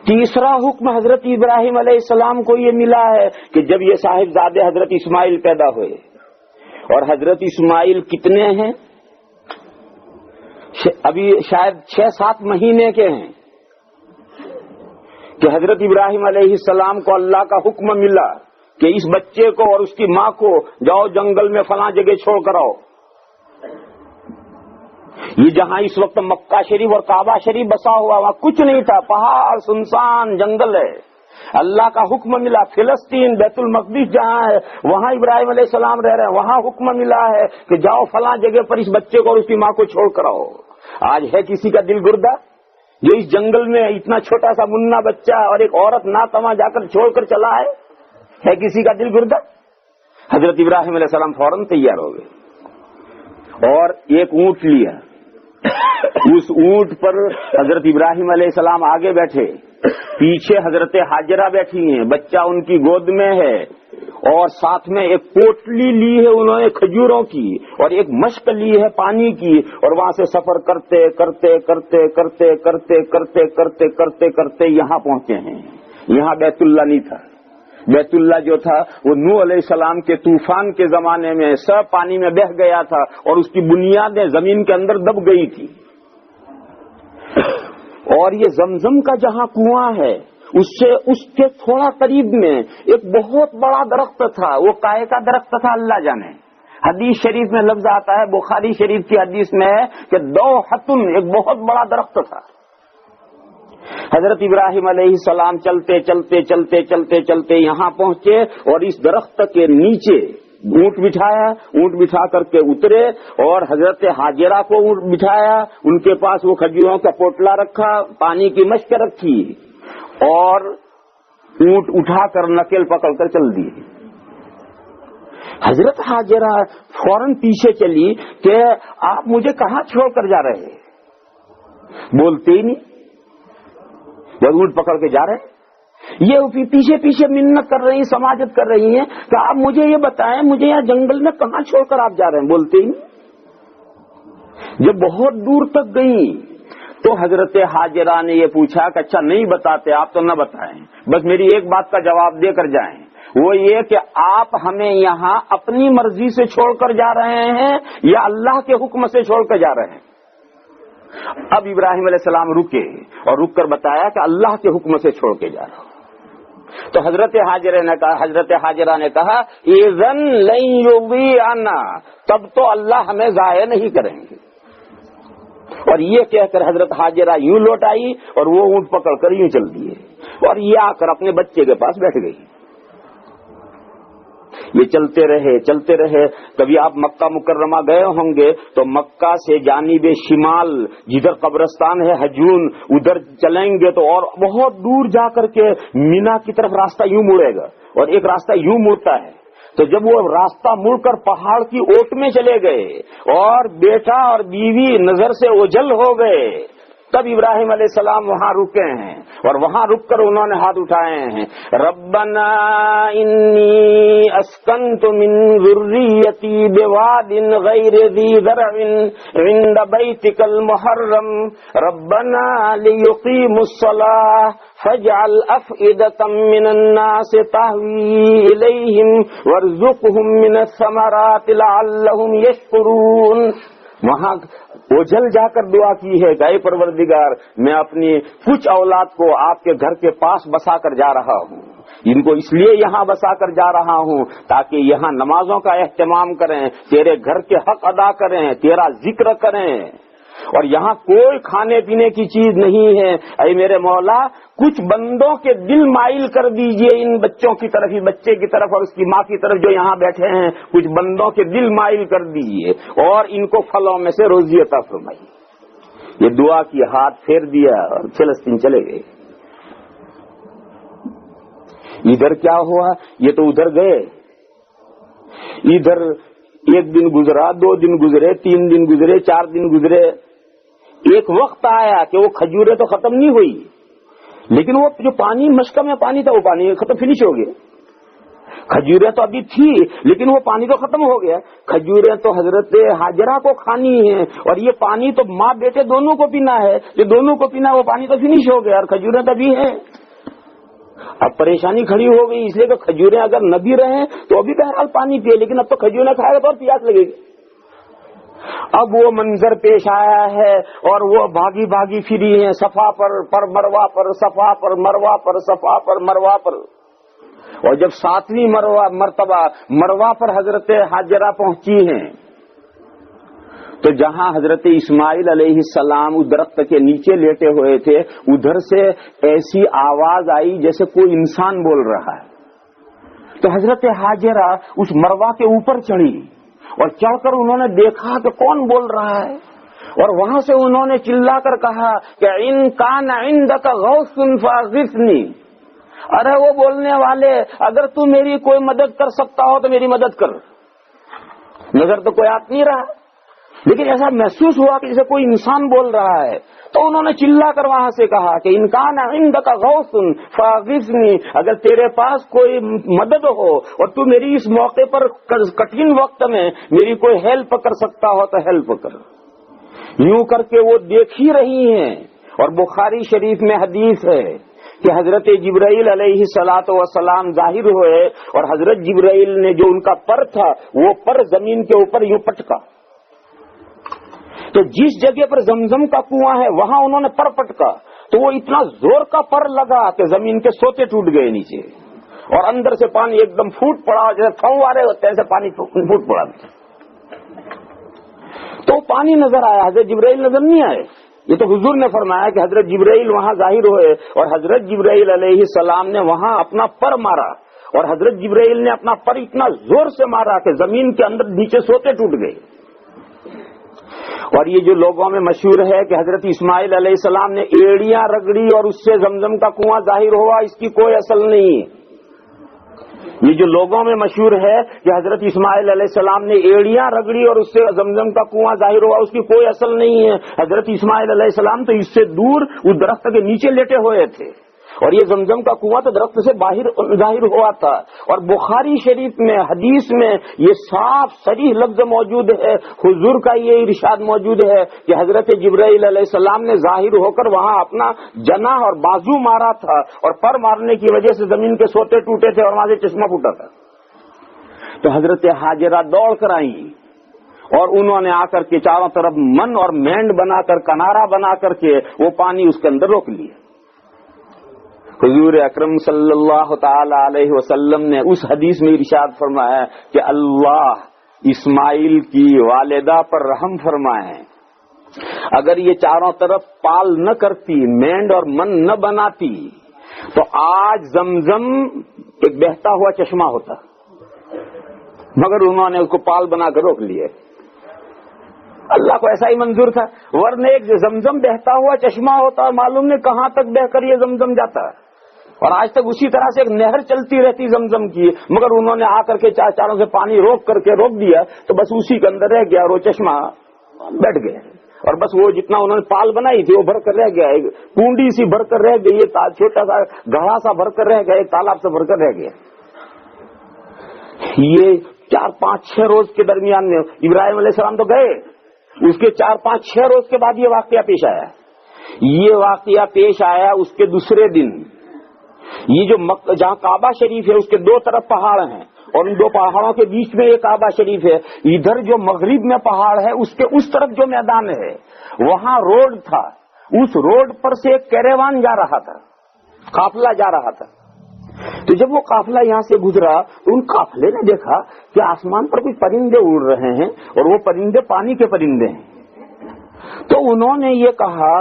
تیسرا حکم حضرت ابراہیم علیہ السلام کو یہ ملا ہے کہ جب یہ صاحبزادے حضرت اسماعیل پیدا ہوئے، اور حضرت اسماعیل کتنے ہیں؟ ابھی شاید 6-7 مہینے کے ہیں کہ حضرت ابراہیم علیہ السلام کو اللہ کا حکم ملا کہ اس بچے کو اور اس کی ماں کو جاؤ جنگل میں فلاں جگہ چھوڑ کر آؤ. یہ جہاں اس وقت مکہ شریف اور کعبہ شریف بسا ہوا، وہاں کچھ نہیں تھا، پہاڑ سنسان جنگل ہے. اللہ کا حکم ملا. فلسطین بیت المقدس جہاں ہے وہاں ابراہیم علیہ السلام رہ رہے ہیں، وہاں حکم ملا ہے کہ جاؤ فلاں جگہ پر اس بچے کو اور اس کی ماں کو چھوڑ کر آؤ. آج ہے کسی کا دل گردہ جو اس جنگل میں اتنا چھوٹا سا منا بچہ اور ایک عورت ناتواں جا کر چھوڑ کر چلا ہے کسی کا دل گردہ؟ حضرت ابراہیم علیہ السلام فوراً تیار ہو گئے اور ایک اونٹ لیا. اس اونٹ پر حضرت ابراہیم علیہ السلام آگے بیٹھے، پیچھے حضرت حاجرہ بیٹھی ہیں، بچہ ان کی گود میں ہے، اور ساتھ میں ایک پوٹلی لی ہے انہوں نے کھجوروں کی، اور ایک مشک لی ہے پانی کی، اور وہاں سے سفر کرتے کرتے کرتے کرتے کرتے کرتے کرتے کرتے کرتے یہاں پہنچے ہیں. یہاں بیت اللہ نہیں تھا. بیت اللہ جو تھا وہ نوح علیہ السلام کے طوفان کے زمانے میں سب پانی میں بہہ گیا تھا اور اس کی بنیادیں زمین کے اندر دب گئی تھی. اور یہ زمزم کا جہاں کنواں ہے اس کے تھوڑا قریب میں ایک بہت بڑا درخت تھا. وہ کائے کا درخت تھا اللہ جانے. حدیث شریف میں لفظ آتا ہے، بخاری شریف کی حدیث میں ہے کہ دوحتن، ایک بہت بڑا درخت تھا. حضرت ابراہیم علیہ السلام چلتے چلتے چلتے چلتے چلتے یہاں پہنچے اور اس درخت کے نیچے اونٹ بٹھایا. اونٹ بٹھا کر کے اترے اور حضرت حاجرہ کو اونٹ بٹھایا. ان کے پاس وہ کھجوروں کا پوٹلا رکھا، پانی کی مشک رکھی، اور اونٹ اٹھا کر نکیل پکڑ کر چل دی. حضرت حاجرہ فوراً پیچھے چلی کہ آپ مجھے کہاں چھوڑ کر جا رہے ہیں؟ بولتے ہی نہیں، وہ اونٹ پکڑ کے جا رہے ہیں. یہ پیچھے پیچھے منت کر رہی ہیں، سماجت کر رہی ہیں کہ آپ مجھے یہ بتائیں مجھے یہاں جنگل میں کہاں چھوڑ کر آپ جا رہے ہیں؟ بولتے ہی نہیں. جب بہت دور تک گئی تو حضرت حاجرہ نے یہ پوچھا کہ اچھا نہیں بتاتے آپ تو نہ بتائیں، بس میری ایک بات کا جواب دے کر جائیں، وہ یہ کہ آپ ہمیں یہاں اپنی مرضی سے چھوڑ کر جا رہے ہیں یا اللہ کے حکم سے چھوڑ کر جا رہے ہیں؟ اب ابراہیم علیہ السلام رکے اور رک کر بتایا کہ اللہ کے حکم سے چھوڑ کے جا رہا ہوں. تو حضرت حاجرہ نے کہا اذن لن یضیعنا، تب تو اللہ ہمیں ضائع نہیں کریں گے. اور یہ کہہ کر حضرت حاجرہ یوں لوٹ آئی اور وہ اونٹ پکڑ کر یوں چل دیے اور یہ آ کر اپنے بچے کے پاس بیٹھ گئی. یہ چلتے رہے. کبھی آپ مکہ مکرمہ گئے ہوں گے تو مکہ سے جانب شمال جدھر قبرستان ہے حجون، ادھر چلیں گے تو اور بہت دور جا کر کے مینا کی طرف راستہ یوں مڑے گا اور ایک راستہ یوں مڑتا ہے. تو جب وہ راستہ مڑ کر پہاڑ کی اوٹ میں چلے گئے اور بیٹا اور بیوی نظر سے اوجھل ہو گئے، تب ابراہیم علیہ السلام وہاں رکے ہیں اور وہاں رک کر انہوں نے ہاتھ اٹھائے ہیں. ربنا انی اسکنت من ذریتی بواد غیر ذی زرع عند بیتک المحرم ربنا لیقیموا الصلاة فاجعل افئدة من الناس تهوی الیہم وارزقهم من الثمرات لعلهم یشکرون. وہاں اوجھل جا کر دعا کی ہے کہ اے پروردگار میں اپنی کچھ اولاد کو آپ کے گھر کے پاس بسا کر جا رہا ہوں، ان کو اس لیے یہاں بسا کر جا رہا ہوں تاکہ یہاں نمازوں کا اہتمام کریں، تیرے گھر کے حق ادا کریں، تیرا ذکر کریں، اور یہاں کوئی کھانے پینے کی چیز نہیں ہے. اے میرے مولا کچھ بندوں کے دل مائل کر دیجئے ان بچوں کی طرف، اس بچے کی طرف اور اس کی ماں کی طرف جو یہاں بیٹھے ہیں، کچھ بندوں کے دل مائل کر دیجئے اور ان کو پھلوں میں سے روزی عطا فرمائیے. یہ دعا کی، ہاتھ پھیر دیا اور فلسطین چلے گئے. ادھر کیا ہوا؟ یہ تو ادھر گئے، ادھر ایک دن گزرا، 2 دن گزرے، 3 دن گزرے، 4 دن گزرے. ایک وقت آیا کہ وہ کھجوریں تو ختم نہیں ہوئی، لیکن وہ جو پانی مشکہ میں پانی تھا وہ پانی ختم، فنش ہو گیا. کھجوریں تو ابھی تھی لیکن وہ پانی تو ختم ہو گیا. کھجوریں تو حضرت حاجرہ کو کھانی ہے اور یہ پانی تو ماں بیٹے دونوں کو پینا ہے، یہ دونوں کو پینا، وہ پانی تو فنش ہو گیا اور کھجوریں تو ابھی ہیں. اب پریشانی کھڑی ہو گئی اس لیے کہ کھجوریں اگر نہ بھی رہیں تو ابھی بہرحال پانی پیے، لیکن اب تو کھجوریں کھائے گا تو اور پیاس لگے گی۔ اب وہ منظر پیش آیا ہے اور وہ بھاگی بھاگی پھری ہیں صفا پر مروا پر، صفا پر مروا پر، صفا پر مروا پر، اور جب 7ویں مرتبہ مروا پر حضرت حاجرہ پہنچی ہیں تو جہاں حضرت اسماعیل علیہ السلام اس درخت کے نیچے لیٹے ہوئے تھے ادھر سے ایسی آواز آئی جیسے کوئی انسان بول رہا ہے، تو حضرت حاجرہ اس مروا کے اوپر چڑھی اور چڑھ کر انہوں نے دیکھا کہ کون بول رہا ہے، اور وہاں سے انہوں نے چلا کر کہا کہ ان کان عندک غوث فاغثنی، ارے وہ بولنے والے اگر تو میری کوئی مدد کر سکتا ہو تو میری مدد کر۔ نظر تو کوئی آت نہیں رہا، لیکن ایسا محسوس ہوا کہ جیسے کوئی انسان بول رہا ہے، تو انہوں نے چلا کر وہاں سے کہا کہ ان کان عندک غوث فاغثنی، اگر تیرے پاس کوئی مدد ہو اور تو میری اس موقع پر کٹھن وقت میں میری کوئی ہیلپ کر سکتا ہو تو ہیلپ کر۔ یوں کر کے وہ دیکھ ہی رہی ہیں، اور بخاری شریف میں حدیث ہے کہ حضرت جبرائیل علیہ الصلوۃ والسلام ظاہر ہوئے اور حضرت جبرائیل نے جو ان کا پر تھا وہ پر زمین کے اوپر یوں پٹکا، تو جس جگہ پر زمزم کا کنواں ہے وہاں انہوں نے پر پٹکا تو وہ اتنا زور کا پر لگا کہ زمین کے سوتے ٹوٹ گئے نیچے، اور اندر سے پانی ایک دم پھوٹ پڑا، جیسے پھوارے ہوتے ہیں ایسے پانی پھوٹ پڑا، تو پانی نظر آیا، حضرت جبرائیل نظر نہیں آئے۔ یہ تو حضور نے فرمایا کہ حضرت جبرائیل وہاں ظاہر ہوئے اور حضرت جبرائیل علیہ السلام نے وہاں اپنا پر مارا، اور حضرت جبرائیل نے اپنا پر اتنا زور سے مارا کہ زمین کے اندر نیچے سوتے ٹوٹ گئے۔ اور یہ جو لوگوں میں مشہور ہے کہ حضرت اسماعیل علیہ السلام نے ایڑیاں رگڑی اور اس سے زمزم کا کنواں ظاہر ہوا، اس کی کوئی اصل نہیں ہے۔ یہ جو لوگوں میں مشہور ہے کہ حضرت اسماعیل علیہ السلام نے ایڑیاں رگڑی اور اس سے زمزم کا کنواں ظاہر ہوا، اس کی کوئی اصل نہیں ہے۔ حضرت اسماعیل علیہ السلام تو اس سے دور اس درخت کے نیچے لیٹے ہوئے تھے، اور یہ زمزم کا کنواں تو درخت سے باہر ظاہر ہوا تھا۔ اور بخاری شریف میں حدیث میں یہ صاف صریح لفظ موجود ہے، حضور کا یہ ارشاد موجود ہے کہ حضرت جبرائیل علیہ السلام نے ظاہر ہو کر وہاں اپنا جناح اور بازو مارا تھا، اور پر مارنے کی وجہ سے زمین کے سوتے ٹوٹے تھے اور وہاں سے چشمہ پھوٹا تھا۔ تو حضرت حاجرہ دوڑ کر آئیں اور انہوں نے آ کر کے چاروں طرف من اور مینڈ بنا کر کنارا بنا کر کے وہ پانی اس کے اندر روک لیا۔ حضور اکرم صلی اللہ تعالی علیہ وسلم نے اس حدیث میں ارشاد فرمایا کہ اللہ اسماعیل کی والدہ پر رحم فرمائے، اگر یہ چاروں طرف پال نہ کرتی، مینڈ اور من نہ بناتی تو آج زمزم ایک بہتا ہوا چشمہ ہوتا، مگر انہوں نے اس کو پال بنا کر روک لیے۔ اللہ کو ایسا ہی منظور تھا، ورنہ ایک زمزم بہتا ہوا چشمہ ہوتا اور معلوم نہیں کہاں تک بہ کر یہ زمزم جاتا ہے، اور آج تک اسی طرح سے ایک نہر چلتی رہتی زمزم کی، مگر انہوں نے آ کر کے چاروں سے پانی روک کر کے روک دیا تو بس اسی کے اندر رہ گیا، اور وہ چشمہ بیٹھ گیا، اور بس وہ جتنا انہوں نے پال بنائی تھی وہ بھر کر رہ گیا، ایک کنڈی سی بھر کر رہ گئی، چھوٹا سا گڑھا سا بھر کر رہ گیا، ایک تالاب سے بھر کر رہ گیا۔ یہ 4-5-6 روز کے درمیان میں ابراہیم علیہ السلام تو گئے، اس کے 4-5-6 روز کے بعد یہ واقعہ پیش آیا۔ یہ واقعہ پیش آیا اس کے دوسرے دن۔ یہ جو جہاں کعبہ شریف ہے اس کے 2 طرف پہاڑ ہیں، اور ان 2 پہاڑوں کے بیچ میں ایک کعبہ شریف ہے، ادھر جو مغرب میں پہاڑ ہے اس کے اس طرف جو میدان ہے وہاں روڈ تھا، اس روڈ پر سے ایک کیریوان جا رہا تھا، قافلہ جا رہا تھا۔ تو جب وہ قافلہ یہاں سے گزرا تو ان قافلے نے دیکھا کہ آسمان پر کچھ پرندے اڑ رہے ہیں، اور وہ پرندے پانی کے پرندے ہیں۔ تو انہوں نے یہ کہا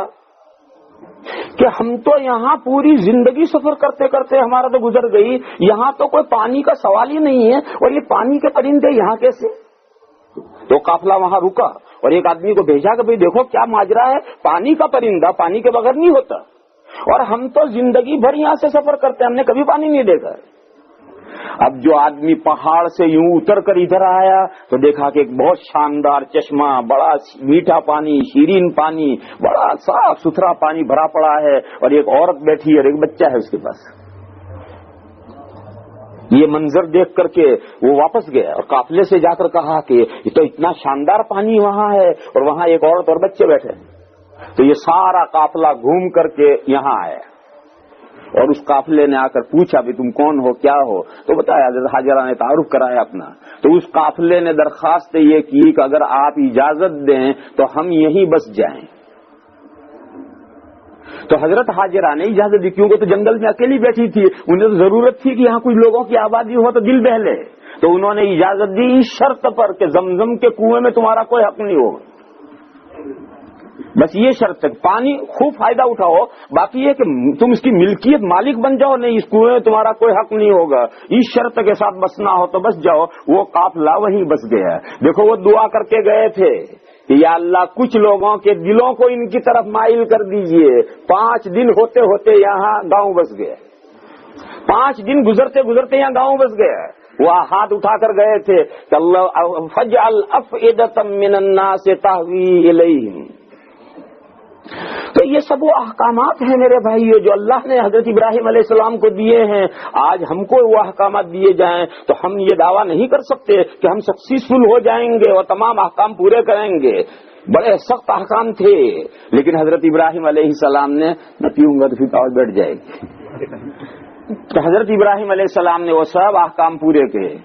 کہ ہم تو یہاں پوری زندگی سفر کرتے کرتے ہمارا تو گزر گئی، یہاں تو کوئی پانی کا سوال ہی نہیں ہے، اور یہ پانی کے پرندے یہاں کیسے؟ تو قافلہ وہاں رکا اور ایک آدمی کو بھیجا کہ بھئی دیکھو کیا ماجرا ہے، پانی کا پرندہ پانی کے بغیر نہیں ہوتا، اور ہم تو زندگی بھر یہاں سے سفر کرتے ہیں، ہم نے کبھی پانی نہیں دیکھا۔ اب جو آدمی پہاڑ سے یوں اتر کر ادھر آیا تو دیکھا کہ ایک بہت شاندار چشمہ، بڑا میٹھا پانی، شیرین پانی، بڑا صاف ستھرا پانی بھرا پڑا ہے، اور ایک عورت بیٹھی ہے اور ایک بچہ ہے اس کے پاس۔ یہ منظر دیکھ کر کے وہ واپس گیا اور قافلے سے جا کر کہا کہ یہ تو اتنا شاندار پانی وہاں ہے اور وہاں ایک عورت اور بچے بیٹھے ہیں۔ تو یہ سارا قافلہ گھوم کر کے یہاں آیا، اور اس قافلے نے آ کر پوچھا بھی تم کون ہو کیا ہو، تو بتایا حضرت حاجرہ نے تعارف کرایا اپنا. تو اس قافلے نے درخواست یہ کی کہ اگر آپ اجازت دیں تو ہم یہیں بس جائیں. تو حضرت حاجرہ نے اجازت دی، کیونکہ تو جنگل میں اکیلی بیٹھی تھی، انہیں تو ضرورت تھی کہ یہاں کچھ لوگوں کی آبادی ہو تو دل بہلے. تو انہوں نے اجازت دی اس شرط پر کہ زمزم کے کنویں میں تمہارا کوئی حق نہیں ہوگا. بس یہ شرط ہے، پانی خوب فائدہ اٹھاؤ، باقی یہ کہ تم اس کی ملکیت مالک بن جاؤ نہیں، اس کنویں میں تمہارا کوئی حق نہیں ہوگا. اس شرط کے ساتھ بسنا ہو تو بس جاؤ. وہ قافلہ وہیں بس گیا. دیکھو وہ دعا کر کے گئے تھے کہ یا اللہ کچھ لوگوں کے دلوں کو ان کی طرف مائل کر دیجئے. 5 دن ہوتے ہوتے یہاں گاؤں بس گئے. 5 دن گزرتے گزرتے یہاں گاؤں بس گئے. وہ ہاتھ اٹھا کر گئے تھے کہ اللہ فجعل افئدۃ من الناس تہوی الیہم. تو یہ سب وہ احکامات ہیں میرے بھائیو جو اللہ نے حضرت ابراہیم علیہ السلام کو دیے ہیں. آج ہم کو وہ احکامات دیے جائیں تو ہم یہ دعویٰ نہیں کر سکتے کہ ہم سکسیسفل ہو جائیں گے اور تمام احکام پورے کریں گے. بڑے سخت احکام تھے، لیکن حضرت ابراہیم علیہ السلام نے میں پیوں گا تو پھر اور بیٹھ جائے گی. تو حضرت ابراہیم علیہ السلام نے وہ سب احکام پورے کیے.